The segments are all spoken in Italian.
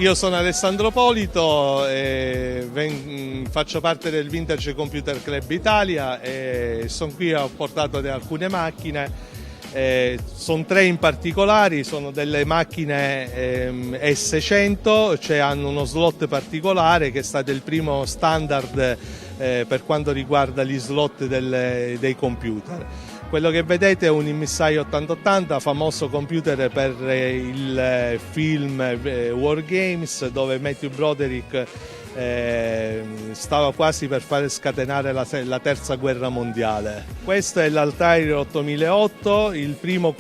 Io sono Alessandro Polito, faccio parte del Vintage Computer Club Italia e sono qui, ho portato alcune macchine, sono 3 in particolare, sono delle macchine S100, cioè hanno uno slot particolare che è stato il primo standard per quanto riguarda gli slot dei computer. Quello che vedete è un MSI 8080, famoso computer per il film War Games, dove Matthew Broderick stava quasi per fare scatenare la terza guerra mondiale. Questo è l'Altair 8008, il primo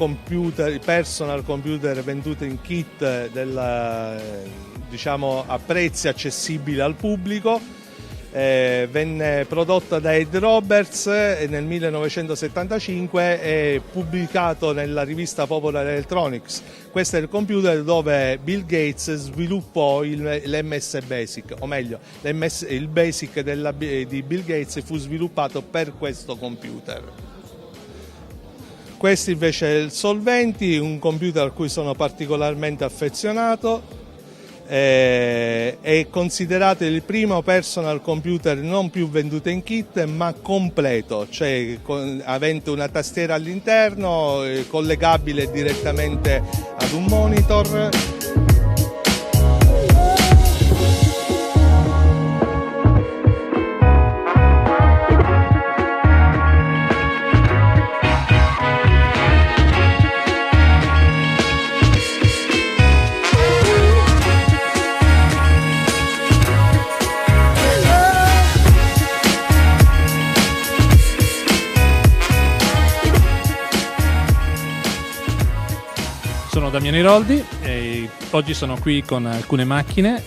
personal computer venduto in kit diciamo, a prezzi accessibili al pubblico. Venne prodotta da Ed Roberts nel 1975 e pubblicato nella rivista Popular Electronics. Questo è il computer dove Bill Gates sviluppò l'MS Basic, o meglio, il Basic di Bill Gates fu sviluppato per questo computer. Questo invece è il Solventi, un computer a cui sono particolarmente affezionato. È considerato il primo personal computer non più venduto in kit ma completo, cioè avente una tastiera all'interno, collegabile direttamente ad un monitor. Sono Damiano Iroldi e oggi sono qui con alcune macchine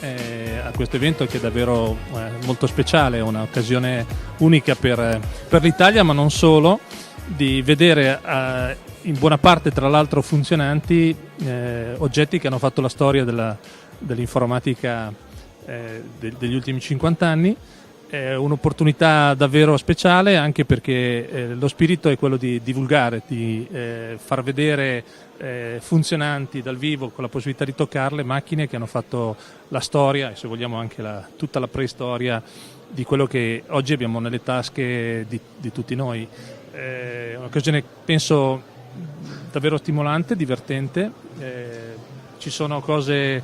a questo evento che è davvero molto speciale, un'occasione unica per l'Italia, ma non solo, di vedere in buona parte tra l'altro funzionanti oggetti che hanno fatto la storia dell'informatica degli ultimi 50 anni. È un'opportunità davvero speciale anche perché lo spirito è quello di divulgare, di far vedere funzionanti dal vivo con la possibilità di toccarle macchine che hanno fatto la storia e se vogliamo anche tutta la preistoria di quello che oggi abbiamo nelle tasche di tutti noi. È un'occasione penso davvero stimolante, divertente, ci sono cose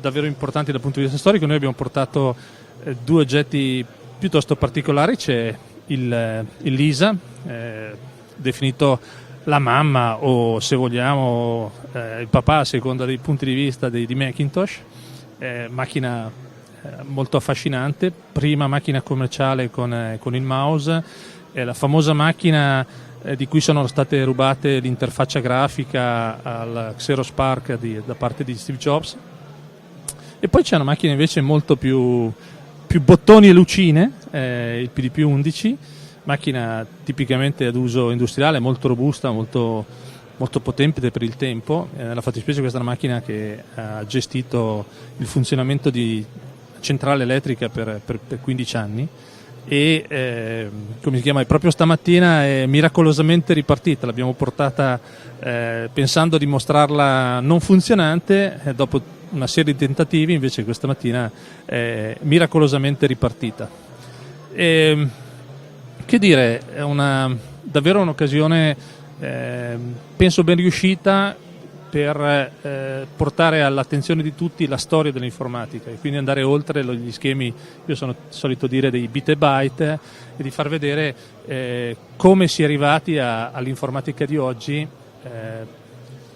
davvero importanti dal punto di vista storico. Noi abbiamo portato 2 oggetti piuttosto particolari. C'è il Lisa, definito la mamma o se vogliamo il papà a seconda dei punti di vista di Macintosh, macchina molto affascinante, prima macchina commerciale con il mouse, la famosa macchina di cui sono state rubate l'interfaccia grafica al Xerox PARC da parte di Steve Jobs. E poi c'è una macchina invece molto più bottoni e lucine, il PDP-11, macchina tipicamente ad uso industriale, molto robusta, molto potente per il tempo. Nella fattispecie questa è una macchina che ha gestito il funzionamento di centrale elettrica per 15 anni e come si chiama, proprio stamattina è miracolosamente ripartita. L'abbiamo portata pensando di mostrarla non funzionante, dopo una serie di tentativi invece questa mattina è miracolosamente ripartita. Che dire, è davvero un'occasione penso ben riuscita per portare all'attenzione di tutti la storia dell'informatica e quindi andare oltre gli schemi, io sono solito dire, dei bit e byte, e di far vedere come si è arrivati all'informatica di oggi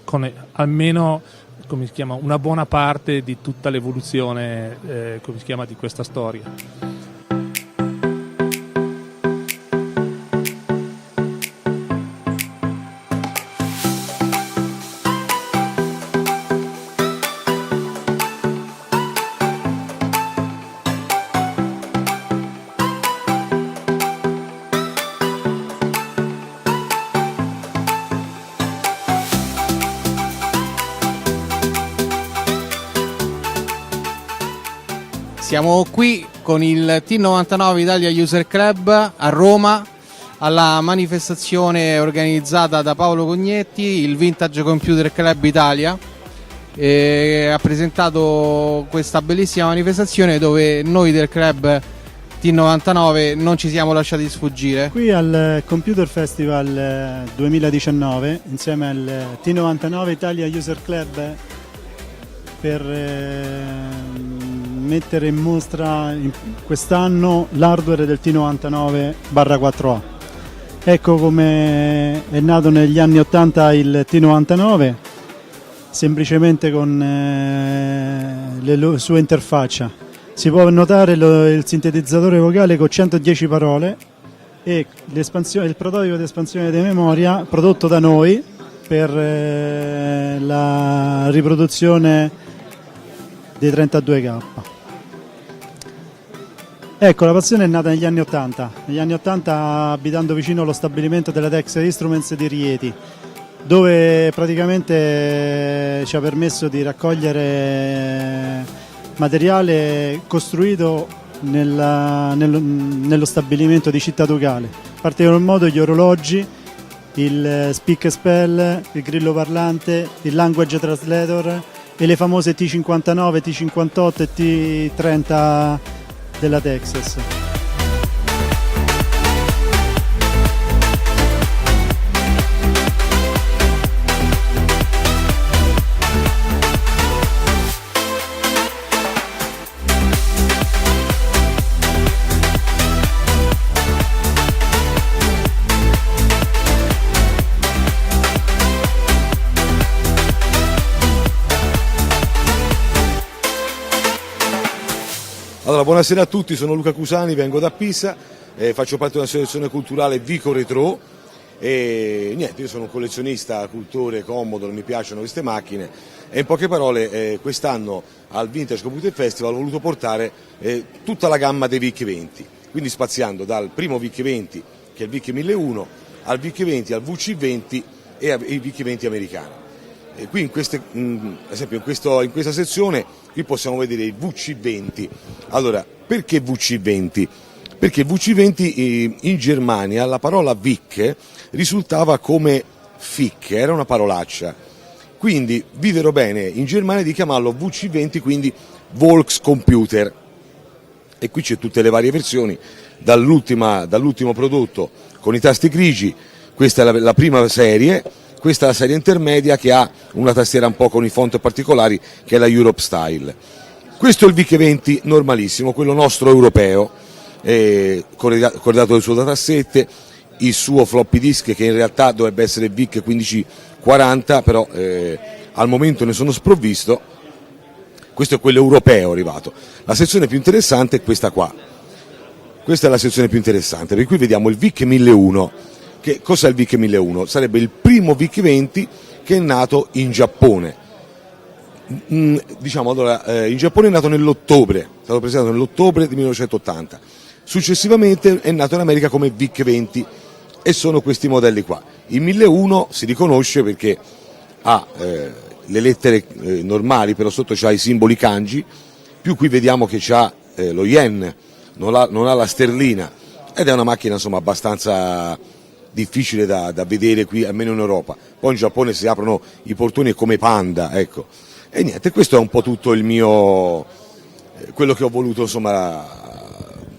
con almeno come si chiama, una buona parte di tutta l'evoluzione come si chiama, di questa storia. Siamo qui con il T99 Italia User Club a Roma alla manifestazione organizzata da Paolo Cognetti, il Vintage Computer Club Italia. ha presentato questa bellissima manifestazione dove noi del club T99 non ci siamo lasciati sfuggire. Qui al Computer Festival 2019 insieme al T99 Italia User Club per mettere in mostra quest'anno l'hardware del T99/4A. Ecco come è nato negli anni 80 il T99, semplicemente con le sue interfaccia. Si può notare il sintetizzatore vocale con 110 parole e il prototipo di espansione di memoria prodotto da noi per la riproduzione dei 32K. Ecco, la passione è nata negli anni 80. Negli anni 80, abitando vicino allo stabilimento della Texas Instruments di Rieti, dove praticamente ci ha permesso di raccogliere materiale costruito nello stabilimento di Città Ducale. In particolar modo gli orologi, il speak spell, il grillo parlante, il language translator e le famose T59, T58 e T30 della Texas. Allora, buonasera a tutti, sono Luca Cusani, vengo da Pisa, faccio parte dell'associazione culturale Vico Retro e niente, io sono un collezionista, cultore, Commodore, mi piacciono queste macchine e in poche parole quest'anno al Vintage Computer Festival ho voluto portare tutta la gamma dei VIC-20, quindi spaziando dal primo VIC-20 che è il VIC 1001 al VIC-20, al VC-20 e ai VIC-20 americani. E qui ad esempio in questa sezione qui possiamo vedere il VC20. Allora, perché VC20? Perché VC20 in Germania la parola VIC risultava come FIC, era una parolaccia. Quindi videro bene in Germania di chiamarlo VC20, quindi Volkscomputer. E qui c'è tutte le varie versioni, dall'ultimo prodotto con i tasti grigi, questa è la prima serie. Questa è la serie intermedia che ha una tastiera un po' con i font particolari, che è la Europe Style. Questo è il VIC-20 normalissimo, quello nostro europeo, corredato del suo datasette, il suo floppy disk che in realtà dovrebbe essere VIC 1540, però al momento ne sono sprovvisto. Questo è quello europeo arrivato. La sezione più interessante è questa qua. Questa è la sezione più interessante, perché qui vediamo il VIC 1001. Che cos'è il VIC 1001? Sarebbe il primo VIC-20 che è nato in Giappone. Diciamo, allora, in Giappone è nato nell'ottobre, è stato presentato nell'ottobre del 1980. Successivamente è nato in America come VIC-20 e sono questi modelli qua. Il 1001 si riconosce perché ha le lettere normali, però sotto c'ha i simboli kanji, più qui vediamo che c'ha lo yen, non ha la sterlina, ed è una macchina insomma abbastanza difficile da vedere qui, almeno in Europa. Poi in Giappone si aprono i portoni come panda, ecco. E niente, questo è un po' tutto il mio, quello che ho voluto insomma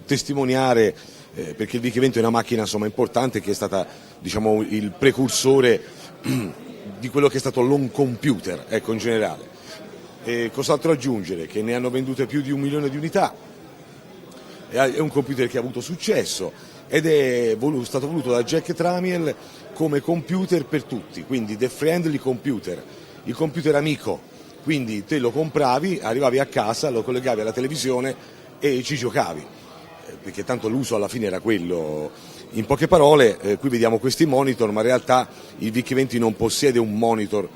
testimoniare, perché il VIC-20 è una macchina insomma importante che è stata, diciamo, il precursore di quello che è stato l'home computer, ecco, in generale. E cos'altro aggiungere? Che ne hanno vendute più di 1 milione di unità, è un computer che ha avuto successo ed è stato voluto da Jack Tramiel come computer per tutti, quindi the friendly computer, il computer amico, quindi te lo compravi, arrivavi a casa, lo collegavi alla televisione e ci giocavi, perché tanto l'uso alla fine era quello. In poche parole, qui vediamo questi monitor, ma in realtà il VIC-20 non possiede un monitor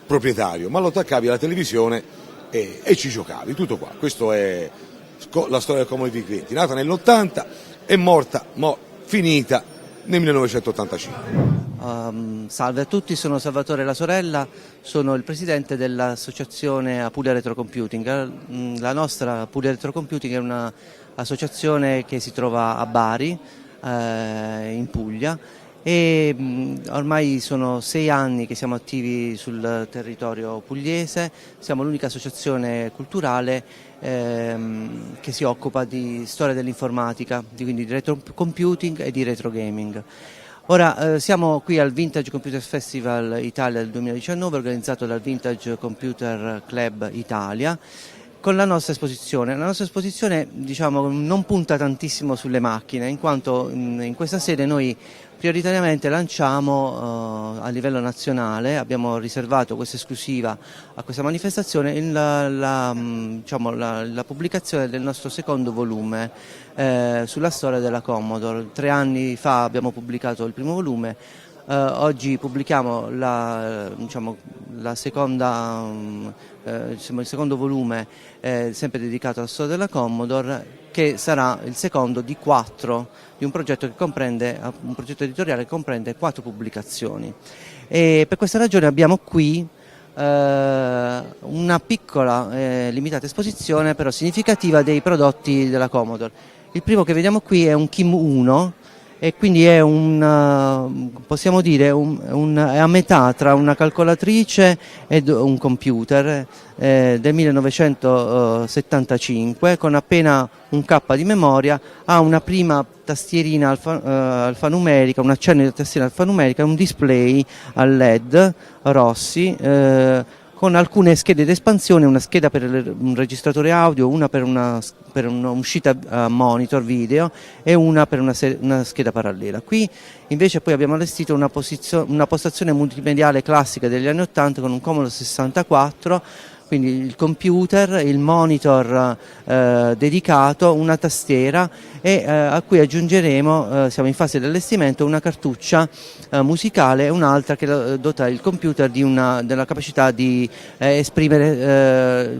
proprietario, ma lo attaccavi alla televisione e ci giocavi, tutto qua. Questo è la storia del Commodore VIC-20, nata nell'80, è morta, finita nel 1985. Salve a tutti, sono Salvatore La Sorella, sono il presidente dell'associazione Apulia Retrocomputing. La nostra Apulia Retrocomputing è un'associazione che si trova a Bari, in Puglia, e ormai sono 6 anni che siamo attivi sul territorio pugliese, siamo l'unica associazione culturale che si occupa di storia dell'informatica, quindi di retro computing e di retro gaming. Ora siamo qui al Vintage Computer Festival Italia del 2019, organizzato dal Vintage Computer Club Italia, con la nostra esposizione. La nostra esposizione, diciamo, non punta tantissimo sulle macchine, in quanto in questa sede noi prioritariamente lanciamo a livello nazionale, abbiamo riservato questa esclusiva a questa manifestazione, la pubblicazione del nostro secondo volume sulla storia della Commodore. 3 anni fa abbiamo pubblicato il primo volume. Oggi pubblichiamo il secondo volume sempre dedicato alla storia della Commodore, che sarà il secondo di 4 di un progetto editoriale che comprende 4 pubblicazioni. E per questa ragione abbiamo qui una piccola limitata esposizione però significativa dei prodotti della Commodore. Il primo che vediamo qui è un KIM 1 e quindi è possiamo dire è a metà tra una calcolatrice e un computer del 1975, con appena un K di memoria, ha una prima tastierina alfanumerica, un accenno di tastiera alfanumerica, un display a LED rossi, con alcune schede d'espansione, una scheda per un registratore audio, una per un'uscita monitor video e una per una scheda parallela. Qui invece poi abbiamo allestito una postazione multimediale classica degli anni 80 con un Commodore 64, quindi il computer, il monitor dedicato, una tastiera e a cui aggiungeremo, siamo in fase di allestimento, una cartuccia musicale e un'altra che dota il computer della capacità di esprimere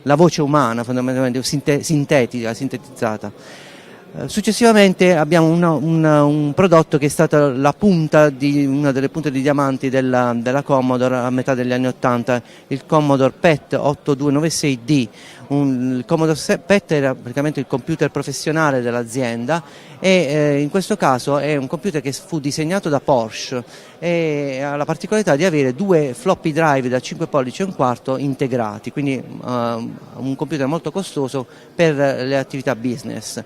la voce umana, fondamentalmente sintetizzata. Successivamente abbiamo un prodotto che è stato una delle punte di diamanti della Commodore a metà degli anni 80, il Commodore PET 8296D. Il Commodore PET era praticamente il computer professionale dell'azienda e in questo caso è un computer che fu disegnato da Porsche e ha la particolarità di avere 2 floppy drive da 5 pollici e un quarto integrati, quindi un computer molto costoso per le attività business.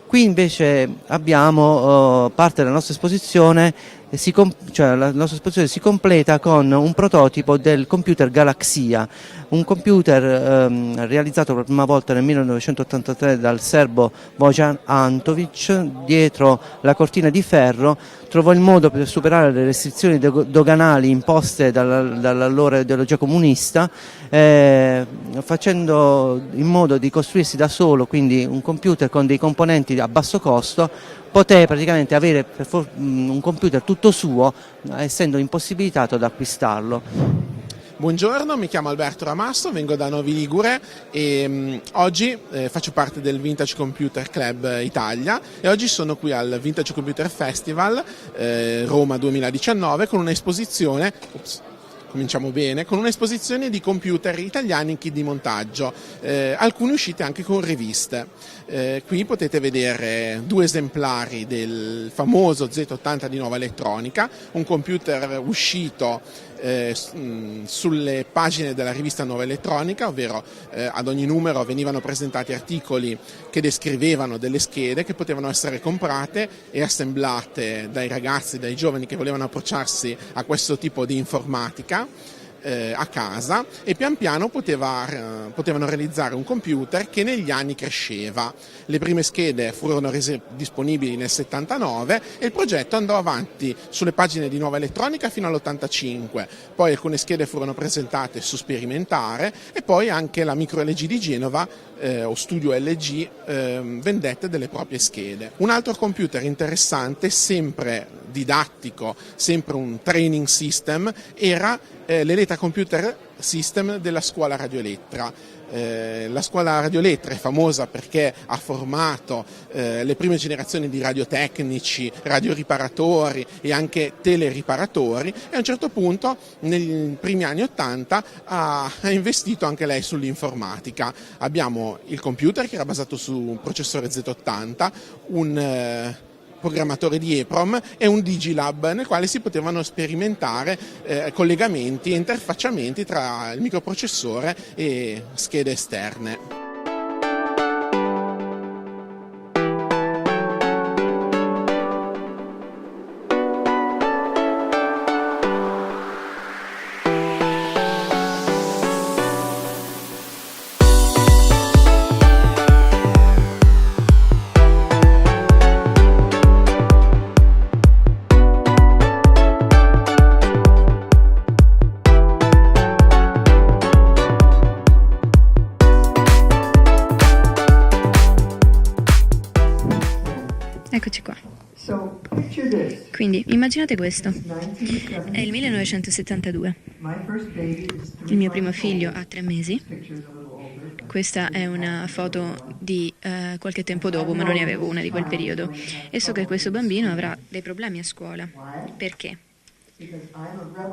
Qui invece abbiamo parte della nostra esposizione, la nostra esposizione si completa con un prototipo del computer Galaxia, un computer realizzato per la prima volta nel 1983 dal serbo Bojan Antovic. Dietro la cortina di ferro trovò il modo per superare le restrizioni doganali imposte dall'allora ideologia comunista, facendo in modo di costruirsi da solo, quindi un computer con dei componenti a basso costo, poté praticamente avere un computer tutto suo, essendo impossibilitato ad acquistarlo. Buongiorno, mi chiamo Alberto Ramasso, vengo da Novi Ligure e oggi faccio parte del Vintage Computer Club Italia e oggi sono qui al Vintage Computer Festival Roma 2019 con un'esposizione cominciamo bene, con un'esposizione di computer italiani in kit di montaggio, alcune uscite anche con riviste. Qui potete vedere 2 esemplari del famoso Z80 di Nuova Elettronica, un computer uscito sulle pagine della rivista Nuova Elettronica, ovvero ad ogni numero venivano presentati articoli che descrivevano delle schede che potevano essere comprate e assemblate dai ragazzi, dai giovani che volevano approcciarsi a questo tipo di informatica a casa e pian piano potevano realizzare un computer che negli anni cresceva. Le prime schede furono rese disponibili nel 79 e il progetto andò avanti sulle pagine di Nuova Elettronica fino all'85, poi alcune schede furono presentate su Sperimentare e poi anche la Micro LG di Genova o Studio LG vendette delle proprie schede. Un altro computer interessante, sempre didattico, sempre un training system, era l'Eleta Computer System della scuola Radio Elettra. La scuola Radio Elettra è famosa perché ha formato le prime generazioni di radiotecnici, radioriparatori e anche teleriparatori e a un certo punto nei primi anni 80 ha investito anche lei sull'informatica. Abbiamo il computer che era basato su un processore Z80, programmatore di EPROM e un Digilab nel quale si potevano sperimentare collegamenti e interfacciamenti tra il microprocessore e schede esterne. Eccoci qua. Quindi immaginate questo, è il 1972, il mio primo figlio ha 3 mesi, questa è una foto di qualche tempo dopo, ma non ne avevo una di quel periodo, e so che questo bambino avrà dei problemi a scuola. Perché?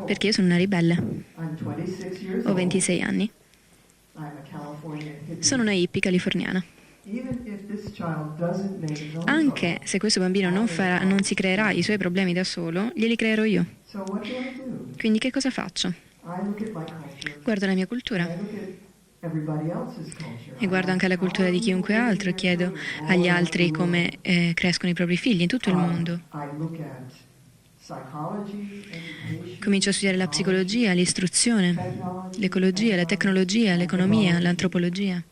Perché io sono una ribelle, ho 26 anni, sono una hippie californiana. Anche se questo bambino non si creerà i suoi problemi da solo, glieli creerò io. Quindi che cosa faccio? Guardo la mia cultura e guardo anche la cultura di chiunque altro e chiedo agli altri come crescono i propri figli in tutto il mondo. Comincio a studiare la psicologia, l'istruzione, l'ecologia, la tecnologia, l'economia, l'antropologia,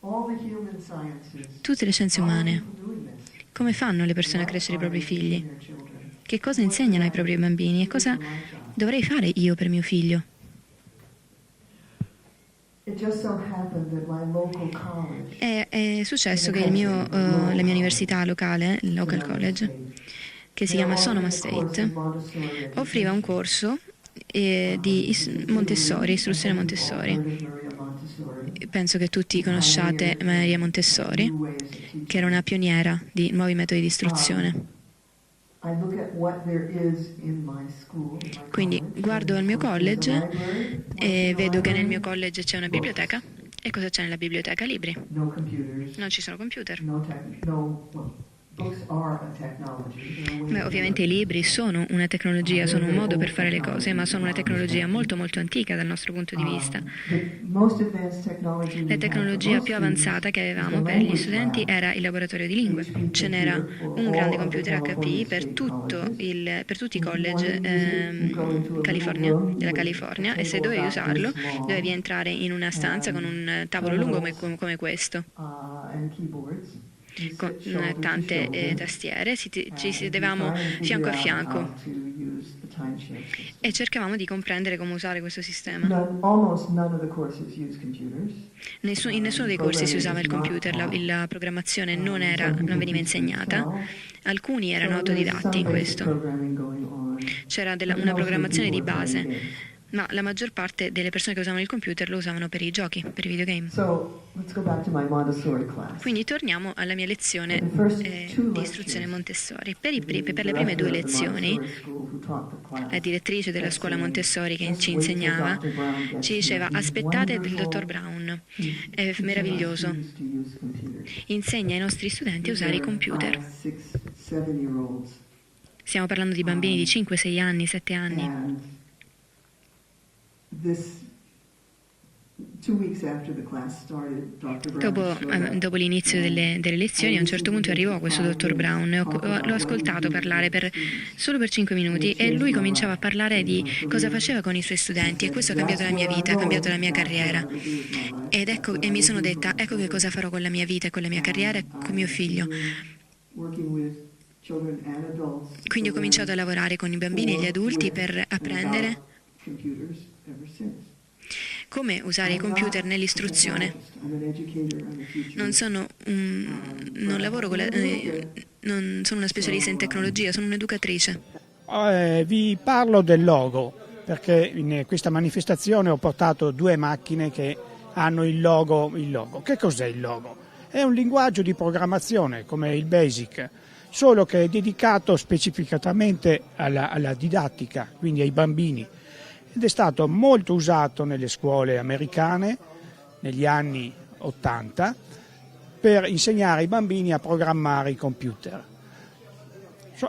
tutte le scienze umane. Come fanno le persone a crescere i propri figli? Che cosa insegnano ai propri bambini e cosa dovrei fare io per mio figlio? È successo che la mia università locale, il local college, che si chiama Sonoma State, offriva un corso di Montessori, istruzione Montessori. Penso che tutti conosciate Maria Montessori, che era una pioniera di nuovi metodi di istruzione. Quindi guardo al mio college e vedo che nel mio college c'è una biblioteca. E cosa c'è nella biblioteca? Libri. Non ci sono computer. Beh, ovviamente i libri sono una tecnologia, sono un modo per fare le cose, ma sono una tecnologia molto molto antica dal nostro punto di vista. La tecnologia più avanzata che avevamo per gli studenti era il laboratorio di lingue. Ce n'era un grande computer HP per tutti i college della California, e se dovevi usarlo dovevi entrare in una stanza con un tavolo lungo come questo, con tante tastiere, ci sedevamo fianco a fianco e cercavamo di comprendere come usare questo sistema. In nessuno dei corsi si usava il computer, la programmazione non veniva insegnata, alcuni erano autodidatti in questo. C'era una programmazione di base, ma la maggior parte delle persone che usavano il computer lo usavano per i giochi, per i videogame. Quindi torniamo alla mia lezione di istruzione Montessori. Per le prime 2 lezioni, la direttrice della scuola Montessori che ci insegnava ci diceva: aspettate il dottor Brown, è meraviglioso, insegna ai nostri studenti a usare i computer. Stiamo parlando di bambini di 5, 6 anni, 7 anni. Dopo l'inizio delle lezioni, a un certo punto arrivò questo dottor Brown, l'ho ascoltato parlare solo per 5 minuti e lui cominciava a parlare di cosa faceva con i suoi studenti, e questo ha cambiato la mia vita, ha cambiato la mia carriera. E mi sono detta: ecco che cosa farò con la mia vita e con la mia carriera e con mio figlio. Quindi ho cominciato a lavorare con i bambini e gli adulti per apprendere come usare i computer nell'istruzione. Non sono una specialista in tecnologia, sono un'educatrice. Vi parlo del logo, perché in questa manifestazione ho portato 2 macchine che hanno il logo. Che cos'è il logo? È un linguaggio di programmazione come il BASIC, solo che è dedicato specificatamente alla didattica, quindi ai bambini. Ed è stato molto usato nelle scuole americane negli anni 80 per insegnare ai bambini a programmare i computer.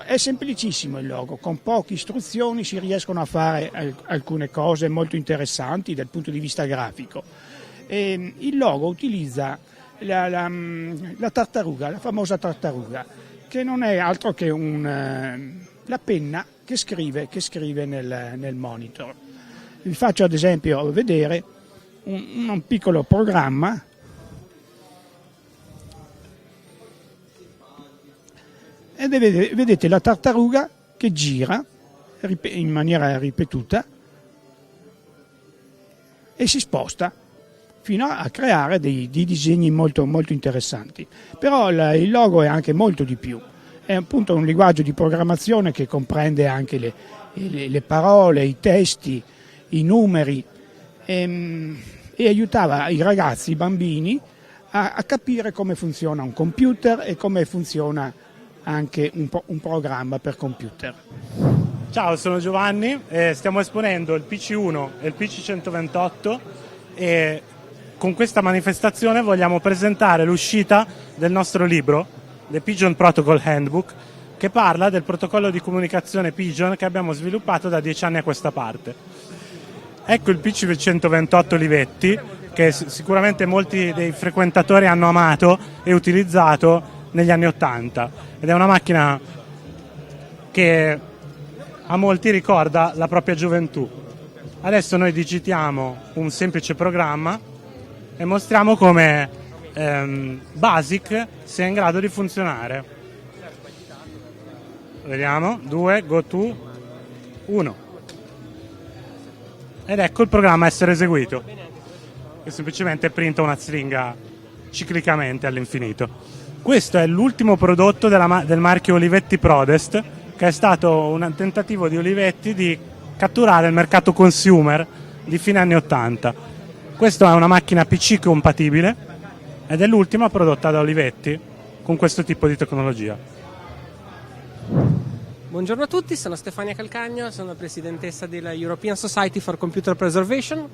È semplicissimo il logo, con poche istruzioni si riescono a fare alcune cose molto interessanti dal punto di vista grafico. Il logo utilizza la tartaruga, la famosa tartaruga, che non è altro che la penna che scrive nel monitor. Vi faccio ad esempio vedere un piccolo programma. E vedete la tartaruga che gira in maniera ripetuta e si sposta fino a creare dei disegni molto, molto interessanti. Però il logo è anche molto di più, è appunto un linguaggio di programmazione che comprende anche le parole, i testi, i numeri e aiutava i ragazzi, i bambini a capire come funziona un computer e come funziona anche un programma per computer. Ciao, sono Giovanni, stiamo esponendo il PC1 e il PC128 e con questa manifestazione vogliamo presentare l'uscita del nostro libro, The Pigeon Protocol Handbook, che parla del protocollo di comunicazione Pigeon che abbiamo sviluppato da 10 anni a questa parte. Ecco il PC128 Olivetti, che sicuramente molti dei frequentatori hanno amato e utilizzato negli anni '80, ed è una macchina che a molti ricorda la propria gioventù. Adesso noi digitiamo un semplice programma e mostriamo come BASIC sia in grado di funzionare. Vediamo, 2, go to, 1. Ed ecco il programma essere eseguito, che semplicemente printa una stringa ciclicamente all'infinito. Questo è l'ultimo prodotto del marchio Olivetti Prodest, che è stato un tentativo di Olivetti di catturare il mercato consumer di fine anni '80. Questa è una macchina PC compatibile ed è l'ultima prodotta da Olivetti con questo tipo di tecnologia. Buongiorno a tutti, sono Stefania Calcagno, sono la presidentessa della European Society for Computer Preservation.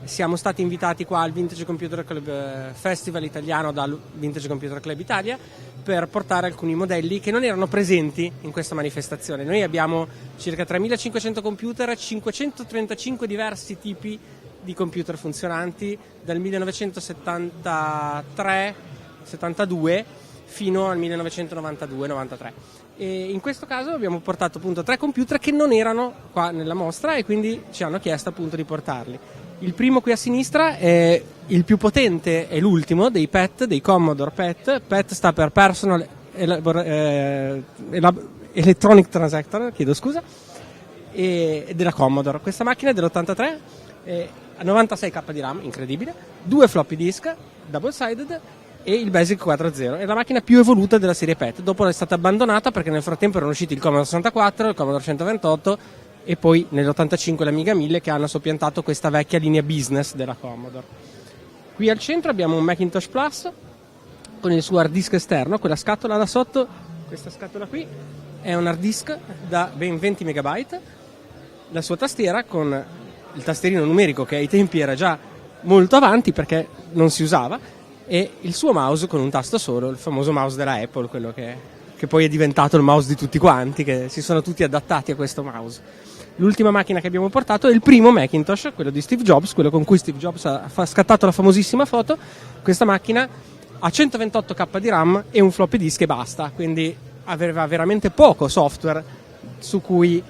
Siamo stati invitati qua al Vintage Computer Club Festival italiano dal Vintage Computer Club Italia per portare alcuni modelli che non erano presenti in questa manifestazione. Noi abbiamo circa 3.500 computer, 535 diversi tipi di computer funzionanti dal 1973-72 fino al 1992-93. E in questo caso abbiamo portato appunto 3 computer che non erano qua nella mostra e quindi ci hanno chiesto appunto di portarli. Il primo qui a sinistra è il più potente, è l'ultimo dei PET, dei Commodore PET. PET sta per Personal Electronic Transactor, chiedo scusa, e della Commodore. Questa macchina è dell'83, a 96K di RAM, incredibile, 2 floppy disk, double sided e il Basic 4.0. È la macchina più evoluta della serie PET. Dopo è stata abbandonata perché nel frattempo erano usciti il Commodore 64, il Commodore 128 e poi nell'85 l'Amiga 1000 che hanno soppiantato questa vecchia linea business della Commodore. Qui al centro abbiamo un Macintosh Plus con il suo hard disk esterno, quella scatola da sotto, questa scatola qui è un hard disk da ben 20 MB, la sua tastiera con il tastierino numerico che ai tempi era già molto avanti perché non si usava, e il suo mouse con un tasto solo, il famoso mouse della Apple, quello che poi è diventato il mouse di tutti quanti, che si sono tutti adattati a questo mouse. L'ultima macchina che abbiamo portato è il primo Macintosh, quello di Steve Jobs, quello con cui Steve Jobs ha scattato la famosissima foto. Questa macchina ha 128K di RAM e un floppy disk e basta, quindi aveva veramente poco software su cui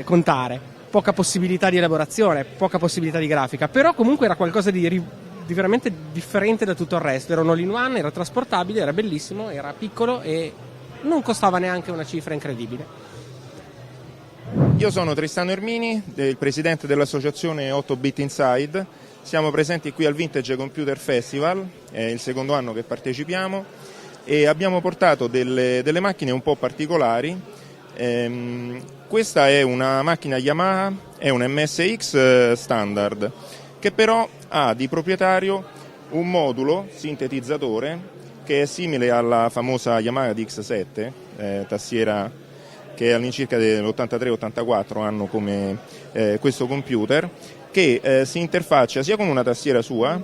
contare, poca possibilità di elaborazione, poca possibilità di grafica, però comunque era qualcosa di veramente differente da tutto il resto. Era un all-in-one, era trasportabile, era bellissimo, era piccolo e non costava neanche una cifra incredibile. Io sono Tristano Ermini, il presidente dell'associazione 8-Bit Inside. Siamo presenti qui al Vintage Computer Festival, è il secondo anno che partecipiamo e abbiamo portato delle macchine un po' particolari. Questa è una macchina Yamaha, è un MSX standard, che però ha di proprietario un modulo sintetizzatore che è simile alla famosa Yamaha DX7, tastiera che all'incirca dell'83-84 hanno come questo computer, che si interfaccia sia con una tastiera sua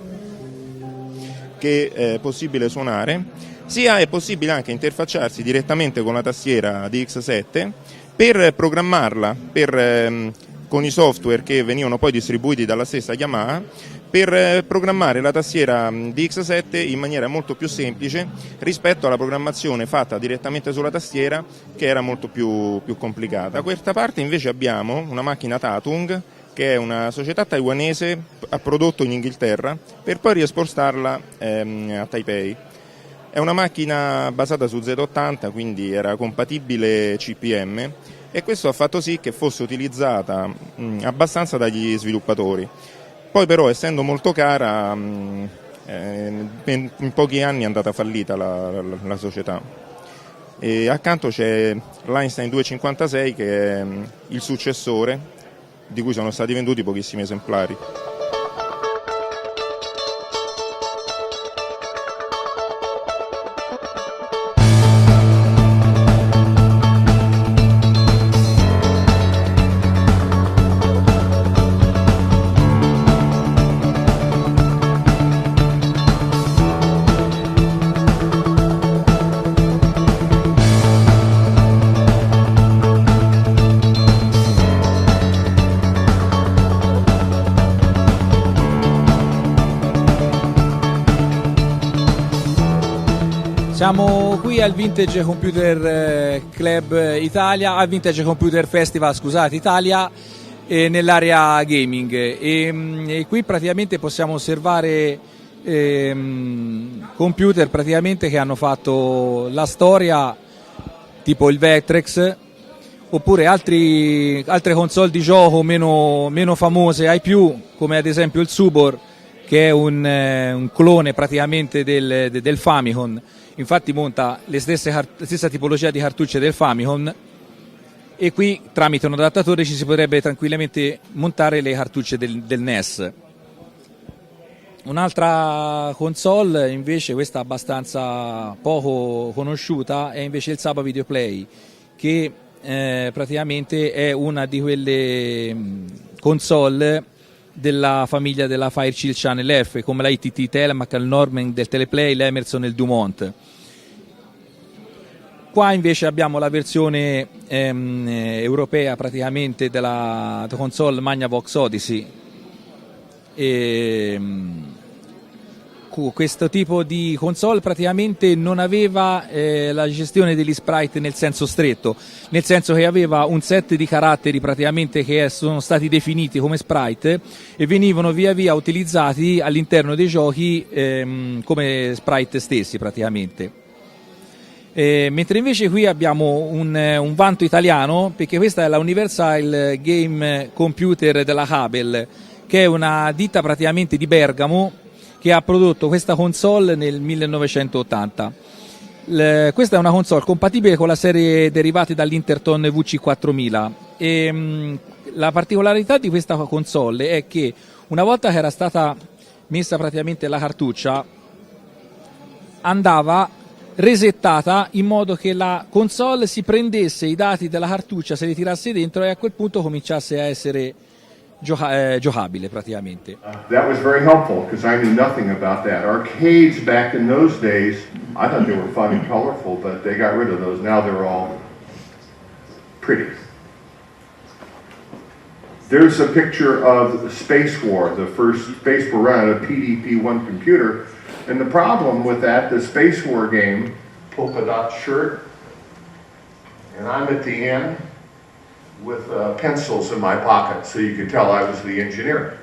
che è possibile suonare, sia è possibile anche interfacciarsi direttamente con la tastiera DX7 per programmarla con i software che venivano poi distribuiti dalla stessa Yamaha, per programmare la tastiera DX7 in maniera molto più semplice rispetto alla programmazione fatta direttamente sulla tastiera, che era molto più complicata. A questa parte invece abbiamo una macchina Tatung, che è una società taiwanese, ha prodotto in Inghilterra per poi riesportarla a Taipei. È una macchina basata su Z80, quindi era compatibile CPM, e questo ha fatto sì che fosse utilizzata abbastanza dagli sviluppatori. Poi però, essendo molto cara, in pochi anni è andata fallita la società. E accanto c'è l'Einstein 256, che è il successore, di cui sono stati venduti pochissimi esemplari. Siamo qui al Vintage Computer Club Italia, al Vintage Computer Festival, scusate, Italia, nell'area gaming, e qui praticamente possiamo osservare computer praticamente che hanno fatto la storia, tipo il Vectrex, oppure altre console di gioco meno famose ai più, come ad esempio il Subor, che è un clone praticamente del Famicom. Infatti monta la stessa tipologia di cartucce del Famicom, e qui tramite un adattatore ci si potrebbe tranquillamente montare le cartucce del NES. Un'altra console invece, questa abbastanza poco conosciuta, è invece il Saba Videoplay, che praticamente è una di quelle console della famiglia della Fairchild Channel F, come la ITT Telemac, il Norman del Teleplay, l'Emerson e il Dumont. Qua invece abbiamo la versione europea praticamente della console Magnavox Odyssey. Questo tipo di console praticamente non aveva la gestione degli sprite nel senso stretto, nel senso che aveva un set di caratteri praticamente che sono stati definiti come sprite e venivano via via utilizzati all'interno dei giochi come sprite stessi praticamente. Mentre invece qui abbiamo un vanto italiano, perché questa è la Universal Game Computer della Habel, che è una ditta praticamente di Bergamo, che ha prodotto questa console nel 1980. Questa è una console compatibile con la serie derivati dall'Interton VC4000, e la particolarità di questa console è che una volta che era stata messa praticamente la cartuccia, andava resettata in modo che la console si prendesse i dati della cartuccia, se li tirasse dentro, e a quel punto cominciasse a essere giocabile praticamente. That was very helpful because I knew nothing about that. Arcades back in those days, I thought they were fun and colorful, but they got rid of those. Now they're all pretty. There's a picture of Space War, the first Space War run, a PDP-1 computer. And the problem with that, the Space War game, polka dot shirt, and I'm at the end with pencils in my pocket, so you could tell I was the engineer.